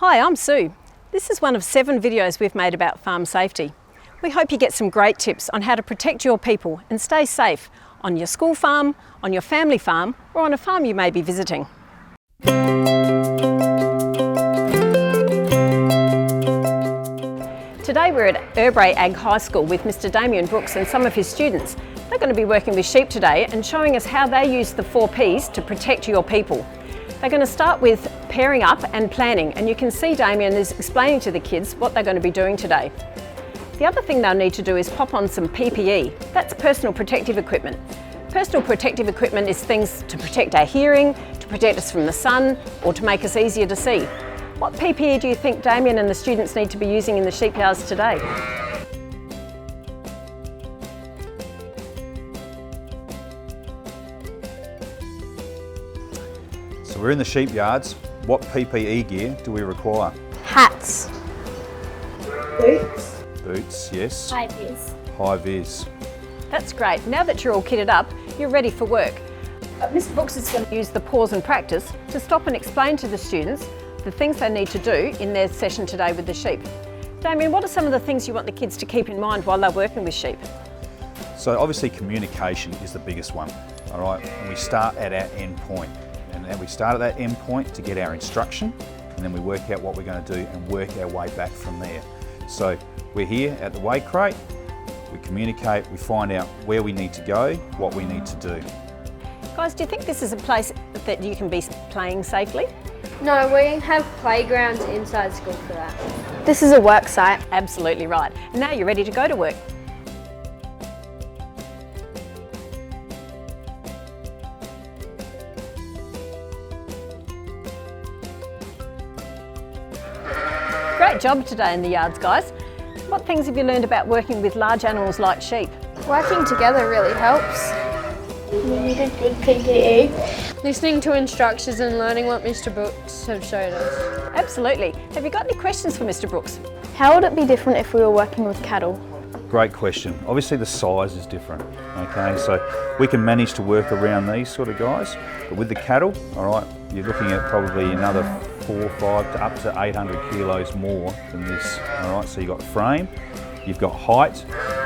Hi, I'm Sue. This is one of 7 videos we've made about farm safety. We hope you get some great tips on how to protect your people and stay safe on your school farm, on your family farm, or on a farm you may be visiting. Today we're at Urrbrae Ag High School with Mr. Damien Brookes and some of his students. They're going to be working with sheep today and showing us how they use the 4 Ps to protect your people. They're going to start with pairing up and planning, and you can see Damien is explaining to the kids what they're going to be doing today. The other thing they'll need to do is pop on some PPE. That's personal protective equipment. Personal protective equipment is things to protect our hearing, to protect us from the sun, or to make us easier to see. What PPE do you think Damien and the students need to be using in the sheep yards today? So we're in the sheep yards. What PPE gear do we require? Hats. Boots. Boots, yes. High vis. High vis. That's great. Now that you're all kitted up, you're ready for work. Mr. Brookes is going to use the pause and practice to stop and explain to the students the things they need to do in their session today with the sheep. Damien, what are some of the things you want the kids to keep in mind while they're working with sheep? So obviously communication is the biggest one, all right? And we start at our end point. And then we start at that end point to get our instruction, and then we work out what we're going to do and work our way back from there. So we're here at the weigh crate, we communicate, we find out where we need to go, what we need to do. Guys, do you think this is a place that you can be playing safely? No, we have playgrounds inside school for that. This is a work site. Absolutely right. Now you're ready to go to work. Great job today in the yards, guys. What things have you learned about working with large animals like sheep? Working together really helps. We needed good PPE. Listening to instructions and learning what Mr. Brookes have showed us. Absolutely. Have you got any questions for Mr. Brookes? How would it be different if we were working with cattle? Great question. Obviously the size is different, okay? So we can manage to work around these sort of guys, but with the cattle, all right, you're looking at probably another 4, 5 to up to 800 kilos more than this, all right? So you've got frame, you've got height,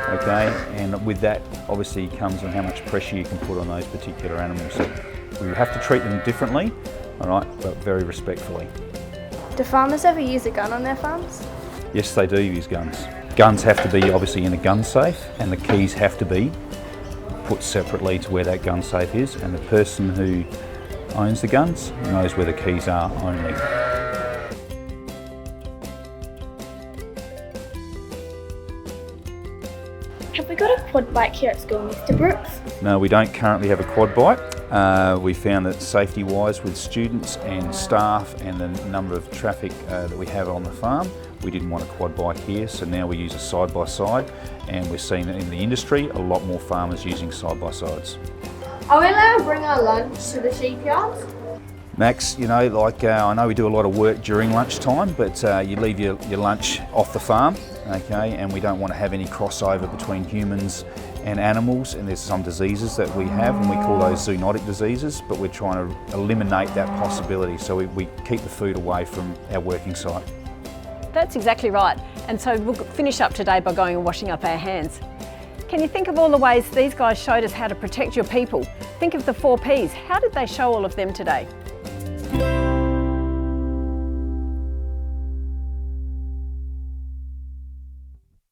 okay? And with that, obviously comes on how much pressure you can put on those particular animals. So we have to treat them differently, all right, but very respectfully. Do farmers ever use a gun on their farms? Yes, they do use guns. Guns have to be obviously in a gun safe, and the keys have to be put separately to where that gun safe is, and the person who owns the guns knows where the keys are only. Have we got a quad bike here at school, Mr. Brookes? No, we don't currently have a quad bike. We found that safety-wise with students and staff and the number of traffic that we have on the farm, we didn't want a quad bike here, so now we use a side-by-side, and we're seeing that in the industry, a lot more farmers using side-by-sides. Are we allowed to bring our lunch to the sheep yards? Max, you know, like I know we do a lot of work during lunchtime, but you leave your lunch off the farm, okay, and we don't want to have any crossover between humans and animals, and there's some diseases that we have, and we call those zoonotic diseases, but we're trying to eliminate that possibility, so we keep the food away from our working site. That's exactly right. And so we'll finish up today by going and washing up our hands. Can you think of all the ways these guys showed us how to protect your people? Think of the 4 Ps. How did they show all of them today?